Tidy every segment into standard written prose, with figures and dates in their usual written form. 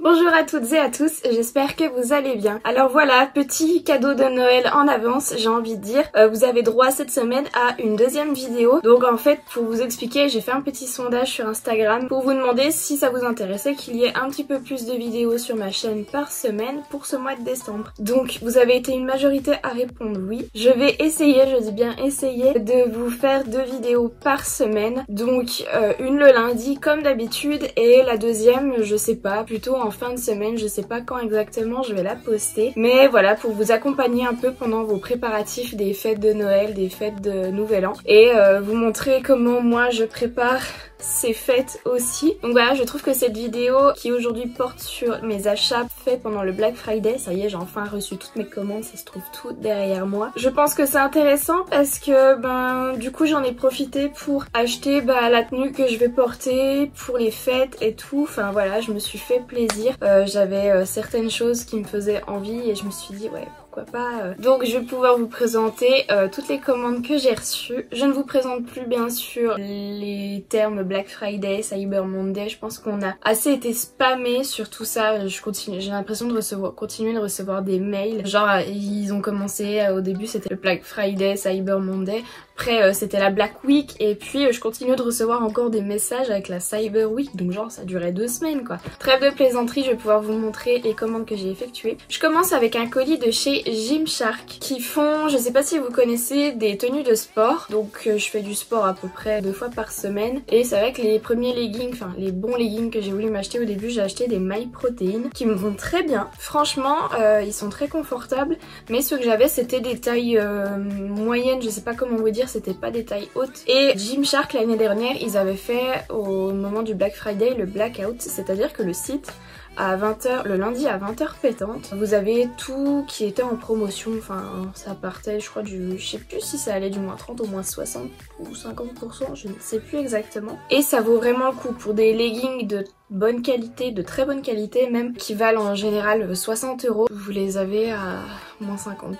Bonjour à toutes et à tous, j'espère que vous allez bien. Alors voilà, petit cadeau de Noël en avance, j'ai envie de dire. Vous avez droit cette semaine à une deuxième vidéo. Donc en fait, pour vous expliquer, j'ai fait un petit sondage sur Instagram pour vous demander si ça vous intéressait qu'il y ait un petit peu plus de vidéos sur ma chaîne par semaine pour ce mois de décembre. Donc vous avez été une majorité à répondre oui. Je vais essayer, je dis bien essayer, de vous faire 2 vidéos par semaine. Donc une le lundi comme d'habitude et la deuxième, je sais pas, plutôt en fin de semaine, je sais pas quand exactement je vais la poster, mais voilà, pour vous accompagner un peu pendant vos préparatifs des fêtes de Noël, des fêtes de Nouvel An, et vous montrer comment moi je prépare ces fêtes aussi. Donc voilà, je trouve que cette vidéo qui aujourd'hui porte sur mes achats faits pendant le Black Friday, ça y est, j'ai enfin reçu toutes mes commandes, ça se trouve tout derrière moi. Je pense que c'est intéressant parce que du coup j'en ai profité pour acheter la tenue que je vais porter pour les fêtes et tout. Enfin voilà, je me suis fait plaisir. J'avais certaines choses qui me faisaient envie et je me suis dit ouais, pourquoi pas. Donc je vais pouvoir vous présenter toutes les commandes que j'ai reçues. Je ne vous présente plus bien sûr les termes Black Friday, Cyber Monday. Je pense qu'on a assez été spammé sur tout ça. J'ai l'impression de continuer de recevoir des mails. Genre ils ont commencé, au début c'était le Black Friday, Cyber Monday. Après c'était la Black Week et puis je continue de recevoir encore des messages avec la Cyber Week, donc genre ça durait 2 semaines quoi. Trêve de plaisanterie, je vais pouvoir vous montrer les commandes que j'ai effectuées. Je commence avec un colis de chez Gymshark qui font, je sais pas si vous connaissez, des tenues de sport. Donc je fais du sport à peu près 2 fois par semaine et c'est vrai que les premiers leggings, enfin les bons leggings que j'ai voulu m'acheter au début, j'ai acheté des My Protein qui me vont très bien. Franchement ils sont très confortables, mais ceux que j'avais c'était des tailles moyennes, je sais pas comment vous dire, c'était pas des tailles hautes. Et Gymshark l'année dernière ils avaient fait au moment du Black Friday le blackout, c'est-à-dire que le site à 20h, le lundi à 20h pétante, vous avez tout qui était en promotion, enfin ça partait je crois je sais plus si ça allait du moins 30 au moins 60 ou 50%, je ne sais plus exactement. Et ça vaut vraiment le coup pour des leggings de bonne qualité, de très bonne qualité même, qui valent en général 60 €. Vous les avez à moins 50%,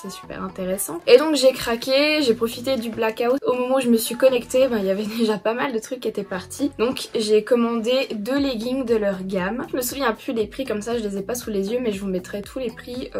c'est super intéressant. Et donc j'ai craqué, j'ai profité du blackout. Au moment où je me suis connectée, il y avait déjà pas mal de trucs qui étaient partis. Donc j'ai commandé 2 leggings de leur gamme. Je me souviens plus des prix, comme ça je les ai pas sous les yeux, mais je vous mettrai tous les prix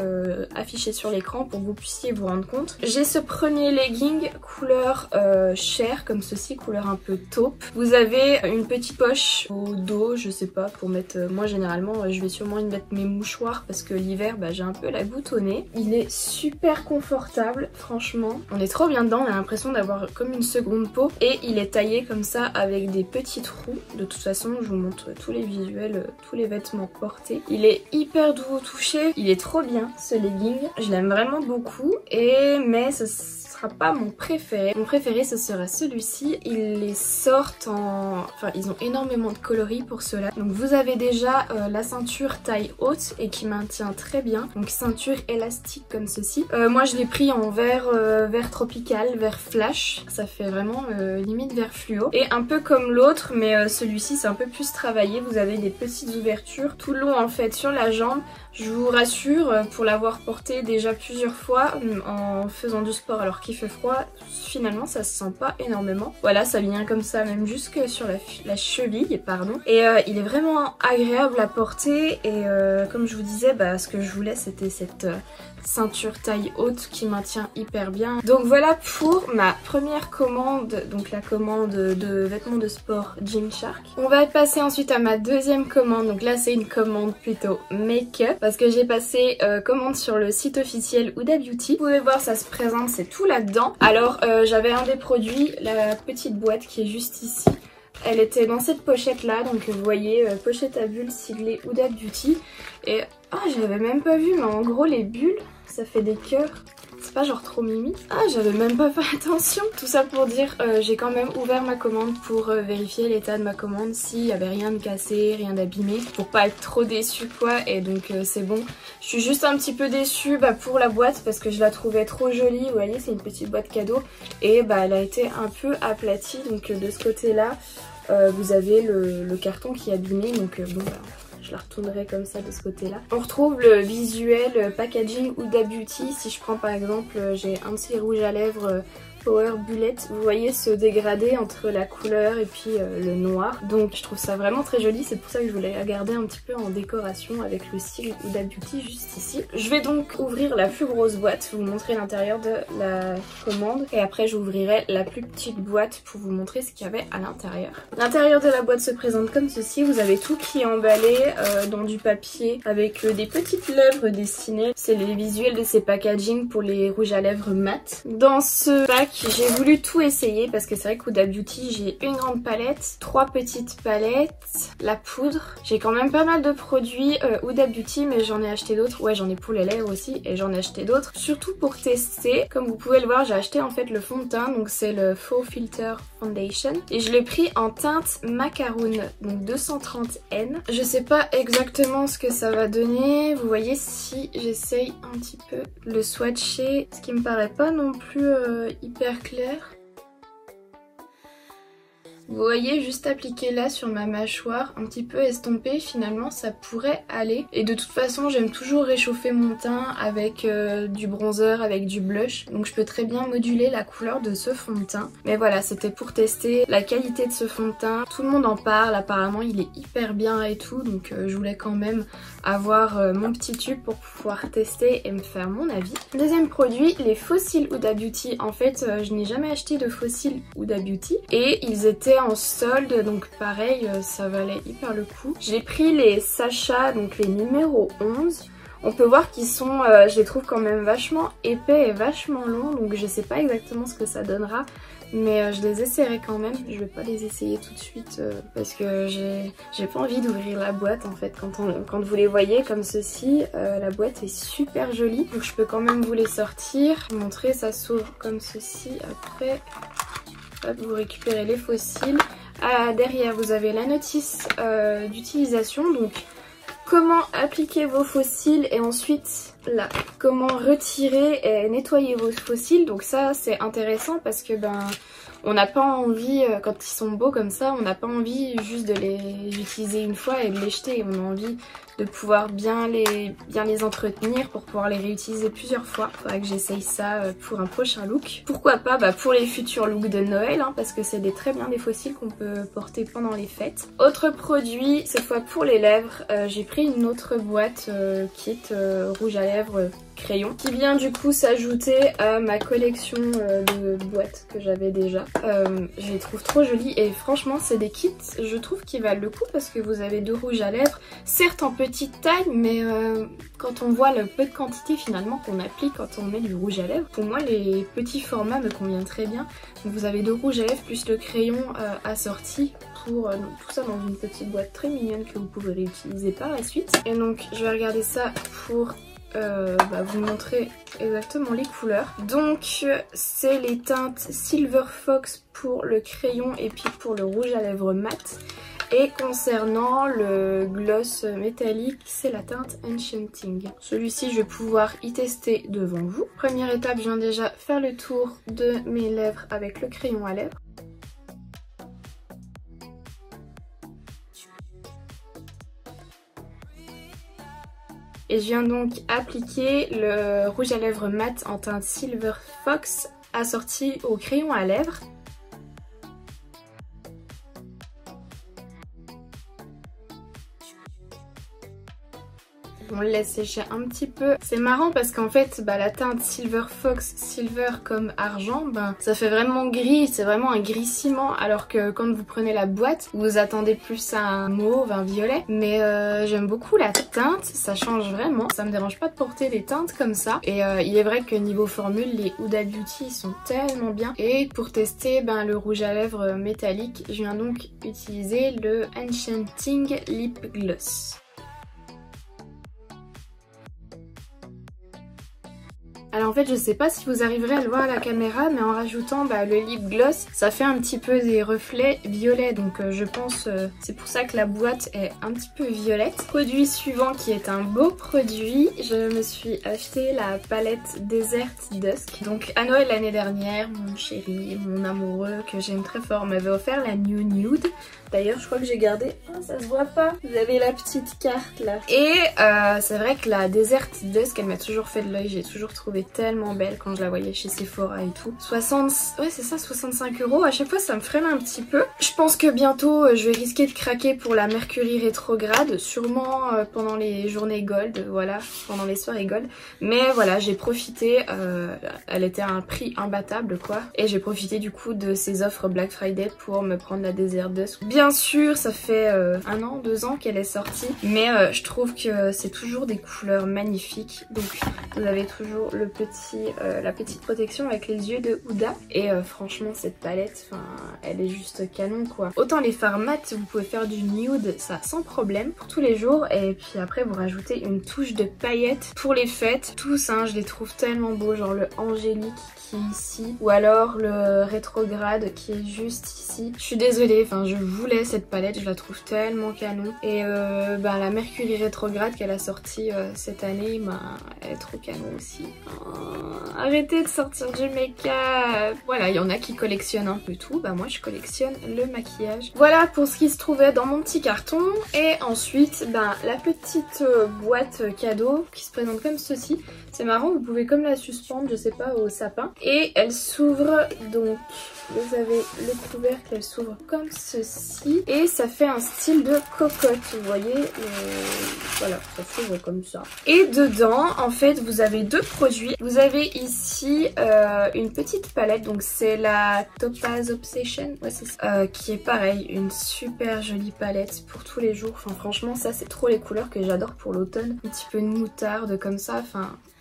affichés sur l'écran pour que vous puissiez vous rendre compte. J'ai ce premier legging couleur chair comme ceci, couleur un peu taupe. Vous avez une petite poche au dos, je sais pas, pour mettre... moi généralement je vais sûrement y mettre mes mouchoirs parce que l'hiver j'ai un peu la goutte au nez. Il est super confortable, franchement. On est trop bien dedans, on a l'impression d'avoir comme une seconde peau. Et il est taillé comme ça avec des petits trous. De toute façon je vous montre tous les visuels, tous les vêtements portés. Il est hyper doux au toucher, il est trop bien ce legging. Je l'aime vraiment beaucoup, mais ce sera pas mon préféré. Mon préféré ce sera celui-ci. Ils les sortent en... Enfin ils ont énormément de coloris pour cela. Donc vous avez déjà la ceinture taille haute et qui maintient très bien. Donc ceinture élastique comme ceci. Moi je l'ai pris en vert tropical, vert flash. Ça fait vraiment limite vert fluo. Et un peu comme l'autre, mais celui-ci c'est un peu plus travaillé. Vous avez des petites ouvertures tout le long en fait sur la jambe. Je vous rassure, pour l'avoir porté déjà plusieurs fois en faisant du sport alors qu'il fait froid, finalement ça se sent pas énormément. Voilà, ça vient comme ça même jusque sur la cheville, pardon. Et il est vraiment agréable à porter et comme je vous disais, ce que je voulais c'était cette ceinture taille haute qui maintient hyper bien. Donc voilà pour ma première commande, donc la commande de vêtements de sport Gymshark. On va passer ensuite à ma deuxième commande, donc là c'est une commande plutôt make-up parce que j'ai passé commande sur le site officiel Huda Beauty. Vous pouvez voir, ça se présente, c'est tout là-dedans. Alors j'avais un des produits, la petite boîte qui est juste ici. Elle était dans cette pochette là, donc vous voyez pochette à bulles siglée Huda Beauty. Et je l'avais même pas vu, mais en gros les bulles ça fait des cœurs. C'est pas genre trop mimi. J'avais même pas fait attention. Tout ça pour dire, j'ai quand même ouvert ma commande pour vérifier l'état de ma commande, s'il y avait rien de cassé, rien d'abîmé, pour pas être trop déçue quoi. Et donc c'est bon. Je suis juste un petit peu déçue pour la boîte parce que je la trouvais trop jolie. Vous voyez, c'est une petite boîte cadeau et elle a été un peu aplatie. Donc de ce côté là, vous avez le carton qui est abîmé. Donc je la retournerai comme ça de ce côté là. On retrouve le visuel packaging Huda Beauty. Si je prends par exemple, j'ai un de ces rouges à lèvres Power Bullet. Vous voyez ce dégradé entre la couleur et puis le noir. Donc je trouve ça vraiment très joli, c'est pour ça que je voulais la garder un petit peu en décoration avec le style Huda Beauty juste ici. Je vais donc ouvrir la plus grosse boîte, vous montrer l'intérieur de la commande et après j'ouvrirai la plus petite boîte pour vous montrer ce qu'il y avait à l'intérieur. L'intérieur de la boîte se présente comme ceci, vous avez tout qui est emballé dans du papier avec des petites lèvres dessinées. C'est les visuels de ces packaging pour les rouges à lèvres mat. Dans ce pack, j'ai voulu tout essayer parce que c'est vrai qu'Huda Beauty, j'ai une grande palette, 3 petites palettes, la poudre. J'ai quand même pas mal de produits Huda Beauty, mais j'en ai acheté d'autres. Ouais, j'en ai pour les lèvres aussi et j'en ai acheté d'autres. Surtout pour tester. Comme vous pouvez le voir, j'ai acheté en fait le fond de teint, donc c'est le Faux Filter Foundation. Et je l'ai pris en teinte Macaroon, donc 230N. Je sais pas exactement ce que ça va donner. Vous voyez, si j'essaye un petit peu le swatcher, ce qui me paraît pas non plus hyper clair. Vous voyez, juste appliqué là sur ma mâchoire, un petit peu estompé, finalement ça pourrait aller. Et de toute façon j'aime toujours réchauffer mon teint avec du bronzer, avec du blush. Donc je peux très bien moduler la couleur de ce fond de teint. Mais voilà, c'était pour tester la qualité de ce fond de teint. Tout le monde en parle, apparemment il est hyper bien et tout. Donc je voulais quand même avoir mon petit tube pour pouvoir tester et me faire mon avis. Deuxième produit, les fossiles Huda Beauty. En fait je n'ai jamais acheté de fossiles Huda Beauty et ils étaient en solde, donc pareil ça valait hyper le coup. J'ai pris les Sacha, donc les numéros 11. On peut voir qu'ils sont, je les trouve quand même vachement épais et vachement longs, donc je sais pas exactement ce que ça donnera, mais je les essaierai quand même. Je vais pas les essayer tout de suite parce que j'ai pas envie d'ouvrir la boîte en fait. Quand vous les voyez comme ceci, la boîte est super jolie, donc je peux quand même vous les sortir. Vous montrer, ça s'ouvre comme ceci. Après hop, vous récupérez les fossiles. Derrière vous avez la notice d'utilisation, donc comment appliquer vos fossiles et ensuite là comment retirer et nettoyer vos fossiles. Donc ça c'est intéressant parce que on n'a pas envie, quand ils sont beaux comme ça, on n'a pas envie juste de les utiliser une fois et de les jeter. On a envie de pouvoir bien les entretenir pour pouvoir les réutiliser plusieurs fois. Faudrait que j'essaye ça pour un prochain look. Pourquoi pas pour les futurs looks de Noël, hein, parce que c'est très bien des fossiles qu'on peut porter pendant les fêtes. Autre produit, cette fois pour les lèvres, j'ai pris une autre boîte kit rouge à lèvres crayon qui vient du coup s'ajouter à ma collection de boîtes que j'avais déjà. Je les trouve trop jolies et franchement c'est des kits je trouve qui valent le coup parce que vous avez 2 rouges à lèvres, certes en petite taille, mais quand on voit le peu de quantité finalement qu'on applique quand on met du rouge à lèvres, pour moi les petits formats me conviennent très bien. Donc vous avez 2 rouges à lèvres plus le crayon assorti pour tout ça dans une petite boîte très mignonne que vous pouvez réutiliser par la suite. Et donc je vais regarder ça pour vous montrer exactement les couleurs. Donc c'est les teintes Silver Fox pour le crayon et puis pour le rouge à lèvres mat. Et concernant le gloss métallique, c'est la teinte Enchanting. Celui-ci, je vais pouvoir y tester devant vous. Première étape, je viens déjà faire le tour de mes lèvres avec le crayon à lèvres. Et je viens donc appliquer le rouge à lèvres mat en teinte Silver Fox assorti au crayon à lèvres. On le laisse sécher un petit peu. C'est marrant parce qu'en fait la teinte Silver Fox, silver comme argent, ça fait vraiment gris, c'est vraiment un gris ciment, alors que quand vous prenez la boîte, vous attendez plus à un mauve, un violet. Mais j'aime beaucoup la teinte, ça change vraiment, ça me dérange pas de porter des teintes comme ça. Et il est vrai que niveau formule, les Huda Beauty sont tellement bien. Et pour tester le rouge à lèvres métallique, je viens donc utiliser le Enchanting Lip Gloss. Alors en fait je sais pas si vous arriverez à le voir à la caméra, mais en rajoutant le lip gloss, ça fait un petit peu des reflets violets, donc je pense c'est pour ça que la boîte est un petit peu violette. Produit suivant qui est un beau produit, je me suis acheté la palette Desert Dusk. Donc à Noël l'année dernière, mon chéri, mon amoureux que j'aime très fort m'avait offert la New Nude. D'ailleurs je crois que j'ai gardé, oh, ça se voit pas, vous avez la petite carte là. Et c'est vrai que la Desert Dusk elle m'a toujours fait de l'œil, j'ai toujours trouvé tellement belle quand je la voyais chez Sephora et tout. 65 €, à chaque fois ça me freine un petit peu. Je pense que bientôt je vais risquer de craquer pour la Mercury rétrograde, sûrement pendant les journées gold, voilà, pendant les soirées gold. Mais voilà, j'ai profité, elle était à un prix imbattable quoi. Et j'ai profité du coup de ces offres Black Friday pour me prendre la Desert Dusk. Bien sûr, ça fait 1 an, 2 ans qu'elle est sortie, mais je trouve que c'est toujours des couleurs magnifiques. Donc vous avez toujours le la petite protection avec les yeux de Huda. Et franchement cette palette, elle est juste canon quoi. Autant les fards mat, vous pouvez faire du nude, ça sans problème pour tous les jours. Et puis après vous rajoutez une touche de paillettes pour les fêtes. Tous je les trouve tellement beaux, genre le angélique qui est ici, ou alors le rétrograde qui est juste ici. Je suis désolée, je voulais cette palette, je la trouve tellement canon. Et la Mercury rétrograde qu'elle a sortie cette année, elle est trop canon aussi. Arrêtez de sortir du make-up. Voilà, il y en a qui collectionnent un peu tout, moi je collectionne le maquillage. Voilà pour ce qui se trouvait dans mon petit carton. Et ensuite, la petite boîte cadeau qui se présente comme ceci. C'est marrant, vous pouvez comme la suspendre, je sais pas, au sapin. Et elle s'ouvre, donc vous avez le couvercle, elle s'ouvre comme ceci. Et ça fait un style de cocotte, vous voyez, voilà, ça s'ouvre comme ça. Et dedans, en fait, vous avez 2 produits. Vous avez ici une petite palette, donc c'est la Topaz Obsession, ouais c'est ça, qui est pareil, une super jolie palette pour tous les jours. Franchement, ça c'est trop les couleurs que j'adore pour l'automne. Un petit peu de moutarde comme ça,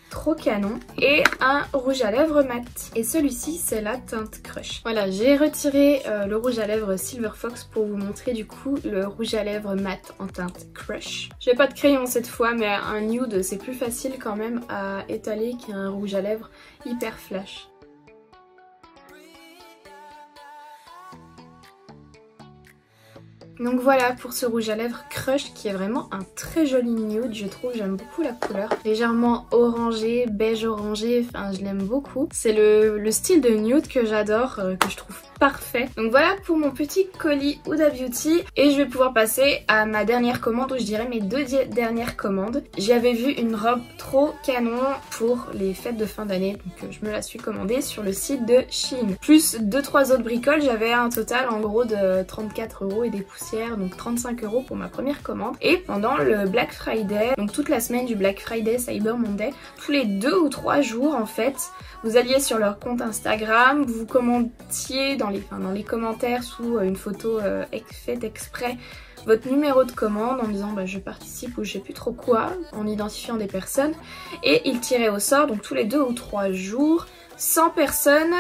trop canon. Et un rouge à lèvres mat. Et celui-ci c'est la teinte Crush. Voilà, j'ai retiré le rouge à lèvres Silver Fox pour vous montrer du coup le rouge à lèvres mat en teinte Crush. J'ai pas de crayon cette fois, mais un nude c'est plus facile quand même à étaler qu'un rouge à lèvres hyper flash. Donc voilà pour ce rouge à lèvres Crush qui est vraiment un très joli nude, je trouve, j'aime beaucoup la couleur. Légèrement orangé, beige orangé, je l'aime beaucoup. C'est le style de nude que j'adore, que je trouve parfait. Donc voilà pour mon petit colis Huda Beauty et je vais pouvoir passer à ma dernière commande, ou je dirais mes 2 dernières commandes. J'avais vu une robe trop canon pour les fêtes de fin d'année, donc je me la suis commandée sur le site de Shein. Plus 2-3 autres bricoles, j'avais un total en gros de 34 € et des poussières, donc 35 € pour ma première commande. Et pendant le Black Friday, donc toute la semaine du Black Friday, Cyber Monday, tous les 2 ou 3 jours en fait, vous alliez sur leur compte Instagram, vous commentiez dans les commentaires sous une photo faite exprès votre numéro de commande en disant je participe ou je sais plus trop quoi, en identifiant des personnes, et ils tiraient au sort donc tous les 2 ou 3 jours 100 personnes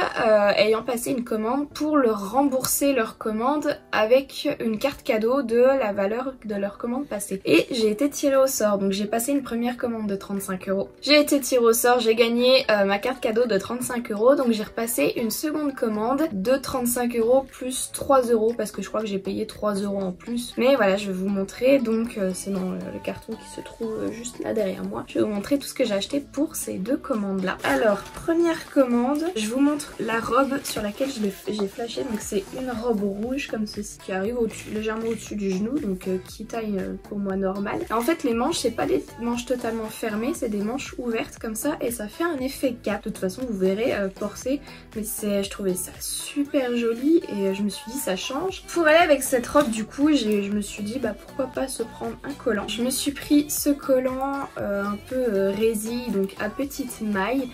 ayant passé une commande pour leur rembourser leur commande avec une carte cadeau de la valeur de leur commande passée. Et j'ai été tirée au sort, donc j'ai passé une première commande de 35 €. J'ai été tirée au sort, j'ai gagné ma carte cadeau de 35 €, donc j'ai repassé une seconde commande de 35 € plus 3 € parce que je crois que j'ai payé 3 € en plus. Mais voilà, je vais vous montrer, donc c'est dans le carton qui se trouve juste là derrière moi. Je vais vous montrer tout ce que j'ai acheté pour ces 2 commandes là. Alors, première commande, je vous montre la robe sur laquelle j'ai flashé. Donc c'est une robe rouge comme ceci qui arrive légèrement au-dessus du genou, donc qui taille pour moi normale. En fait les manches, c'est pas des manches totalement fermées, c'est des manches ouvertes comme ça et ça fait un effet cap. De toute façon vous verrez porter, mais je trouvais ça super joli et je me suis dit ça change. Pour aller avec cette robe du coup, je me suis dit pourquoi pas se prendre un collant. Je me suis pris ce collant un peu résille, donc à petite maille.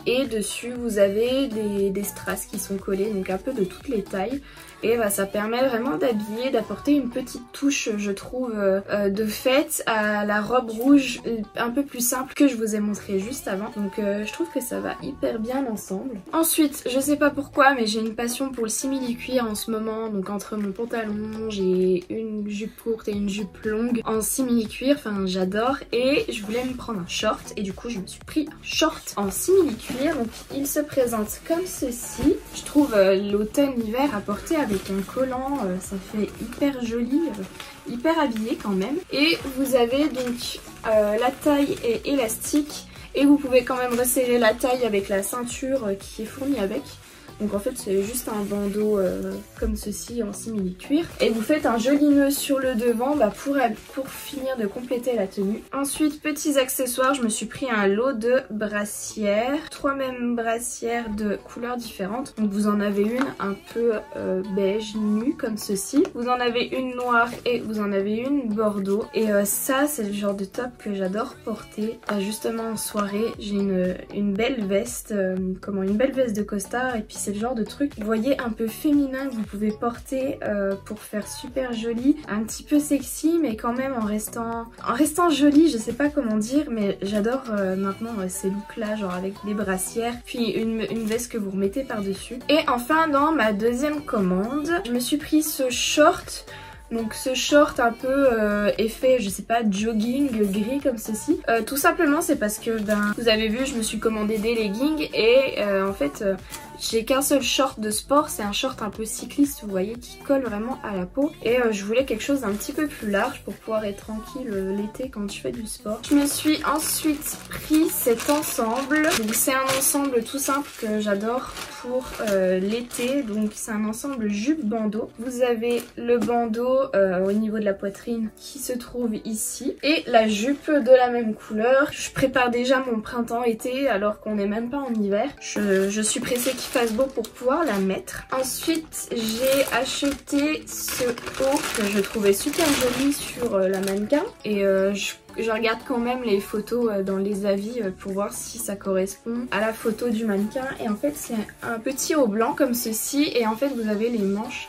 Et dessus vous avez des strass qui sont collés, donc un peu de toutes les tailles. Et ça permet vraiment d'habiller, d'apporter une petite touche, je trouve, de fête à la robe rouge un peu plus simple que je vous ai montré juste avant. Donc je trouve que ça va hyper bien ensemble. Ensuite, je sais pas pourquoi, mais j'ai une passion pour le simili-cuir en ce moment. Donc entre mon pantalon, j'ai une jupe courte et une jupe longue en simili-cuir, j'adore. Et je voulais me prendre un short et du coup je me suis pris un short en simili-cuir. Donc il se présente comme ceci. Je trouve l'automne-hiver à porter avec un collant, ça fait hyper joli, hyper habillé quand même. Et vous avez donc la taille est élastique et vous pouvez quand même resserrer la taille avec la ceinture qui est fournie avec. Donc en fait c'est juste un bandeau comme ceci en simili-cuir. Et vous faites un joli nœud sur le devant pour finir de compléter la tenue. Ensuite, petits accessoires, je me suis pris un lot de brassières. 3 mêmes brassières de couleurs différentes. Donc vous en avez une un peu beige nue comme ceci. Vous en avez une noire et vous en avez une bordeaux. Et ça c'est le genre de top que j'adore porter. Justement en soirée, j'ai une belle veste, une belle veste de costard. Et puis c'est le genre de truc, vous voyez, un peu féminin que vous pouvez porter pour faire super joli. Un petit peu sexy mais quand même en restant jolie, je sais pas comment dire, mais j'adore maintenant ces looks là, genre avec des brassières, puis une veste que vous remettez par dessus. Et enfin dans ma deuxième commande, je me suis pris ce short. Donc ce short un peu effet, je sais pas, jogging gris comme ceci. Tout simplement c'est parce que vous avez vu, je me suis commandé des leggings et en fait j'ai qu'un seul short de sport, c'est un short un peu cycliste, vous voyez, qui colle vraiment à la peau. Et je voulais quelque chose d'un petit peu plus large pour pouvoir être tranquille l'été quand je fais du sport. Je me suis ensuite pris cet ensemble. Donc c'est un ensemble tout simple que j'adore pour l'été. Donc c'est un ensemble jupe bandeau. Vous avez le bandeau au niveau de la poitrine qui se trouve ici. Et la jupe de la même couleur. Je prépare déjà mon printemps-été alors qu'on n'est même pas en hiver. Je suis pressée qu'il fasse beau pour pouvoir la mettre. Ensuite j'ai acheté ce haut que je trouvais super joli sur la mannequin. Et je regarde quand même les photos dans les avis pour voir si ça correspond à la photo du mannequin. Et en fait c'est un petit haut blanc comme ceci. Et en fait vous avez les manches,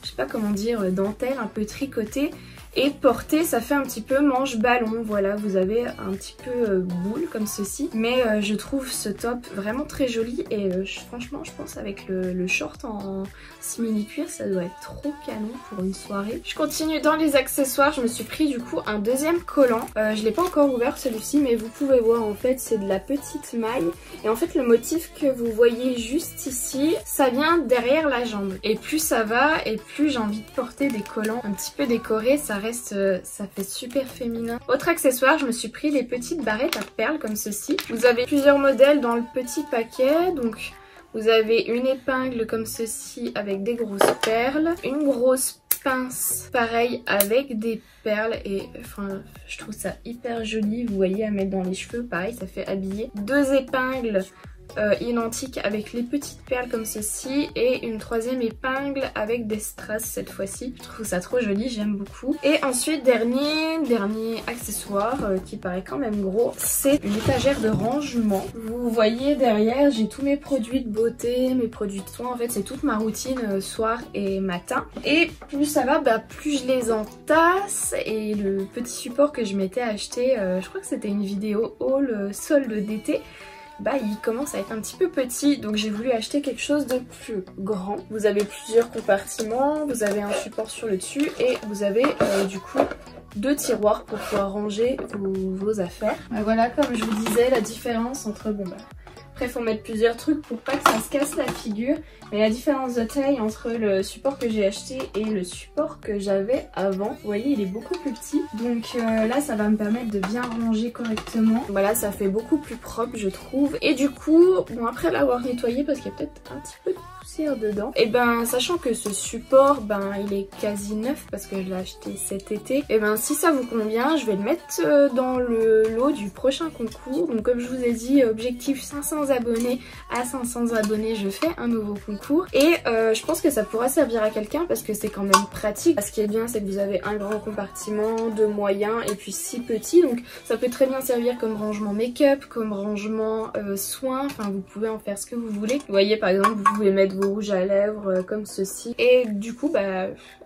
je sais pas comment dire, dentelle un peu tricotée. Et porté, ça fait un petit peu manche ballon, voilà, vous avez un petit peu boule comme ceci. Mais je trouve ce top vraiment très joli et franchement je pense avec le short en simili cuir ça doit être trop canon pour une soirée. Je continue dans les accessoires, je me suis pris du coup un deuxième collant. Je l'ai pas encore ouvert celui-ci mais vous pouvez voir en fait c'est de la petite maille. Et en fait le motif que vous voyez juste ici, ça vient derrière la jambe. Et plus ça va et plus j'ai envie de porter des collants un petit peu décorés, ça fait super féminin. Autre accessoire, je me suis pris des petites barrettes à perles comme ceci. Vous avez plusieurs modèles dans le petit paquet, donc vous avez une épingle comme ceci avec des grosses perles, une grosse pince pareil avec des perles et enfin je trouve ça hyper joli, vous voyez, à mettre dans les cheveux, pareil ça fait habiller. 2 épingles identique avec les petites perles comme ceci et une 3e épingle avec des strass cette fois-ci. Je trouve ça trop joli, j'aime beaucoup. Et ensuite dernier accessoire qui paraît quand même gros, c'est une étagère de rangement. Vous voyez derrière j'ai tous mes produits de beauté, mes produits de soins, en fait c'est toute ma routine soir et matin. Et plus ça va, plus je les entasse. Et le petit support que je m'étais acheté, je crois que c'était une vidéo haul solde d'été, il commence à être un petit peu petit, donc j'ai voulu acheter quelque chose de plus grand. Vous avez plusieurs compartiments, vous avez un support sur le dessus et vous avez du coup 2 tiroirs pour pouvoir ranger vos affaires. Voilà, comme je vous disais, la différence entre après faut mettre plusieurs trucs pour pas que ça se casse la figure, mais la différence de taille entre le support que j'ai acheté et le support que j'avais avant, vous voyez il est beaucoup plus petit, donc là ça va me permettre de bien ranger correctement. Voilà, ça fait beaucoup plus propre je trouve. Et du coup, après l'avoir nettoyé parce qu'il y a peut-être un petit peu de poussière dedans, et sachant que ce support il est quasi neuf parce que je l'ai acheté cet été, et si ça vous convient je vais le mettre dans le lot du prochain concours. Donc comme je vous ai dit, objectif 500 abonnés, à 500 abonnés je fais un nouveau concours et je pense que ça pourra servir à quelqu'un parce que c'est quand même pratique. Ce qui est bien c'est que vous avez un grand compartiment, 2 moyens et puis 6 petits, donc ça peut très bien servir comme rangement make-up, comme rangement soins, enfin vous pouvez en faire ce que vous voulez. Vous voyez par exemple vous pouvez mettre vos rouges à lèvres comme ceci et du coup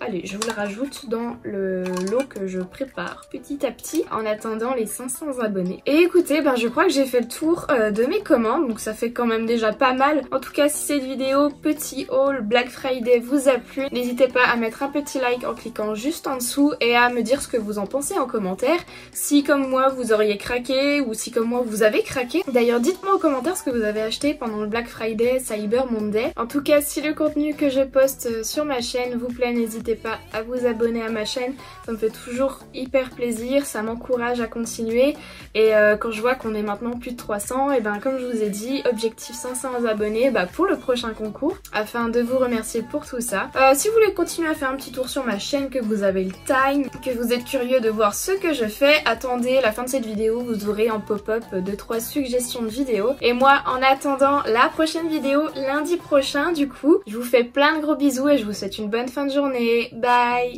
allez, je vous le rajoute dans le lot que je prépare petit à petit en attendant les 500 abonnés. Et écoutez, je crois que j'ai fait le tour de mes commandes, donc ça fait quand même déjà pas mal. En tout cas, si cette vidéo petit haul Black Friday vous a plu, n'hésitez pas à mettre un petit like en cliquant juste en dessous et à me dire ce que vous en pensez en commentaire. Si comme moi vous auriez craqué ou si comme moi vous avez craqué. D'ailleurs dites-moi en commentaire ce que vous avez acheté pendant le Black Friday, Cyber Monday. En tout cas, si le contenu que je poste sur ma chaîne vous plaît, n'hésitez pas à vous abonner à ma chaîne. Ça me fait toujours hyper plaisir, ça m'encourage à continuer. Et quand je vois qu'on est maintenant plus de 300, et ben comme je vous ai dit, objectif 500 abonnés pour le prochain concours, afin de vous remercier pour tout ça. Si vous voulez continuer à faire un petit tour sur ma chaîne, que vous avez le time, que vous êtes curieux de voir ce que je fais, attendez la fin de cette vidéo, vous aurez en pop-up 2-3 suggestions de vidéos. Et moi, en attendant la prochaine vidéo, lundi prochain du coup, je vous fais plein de gros bisous et je vous souhaite une bonne fin de journée. Bye!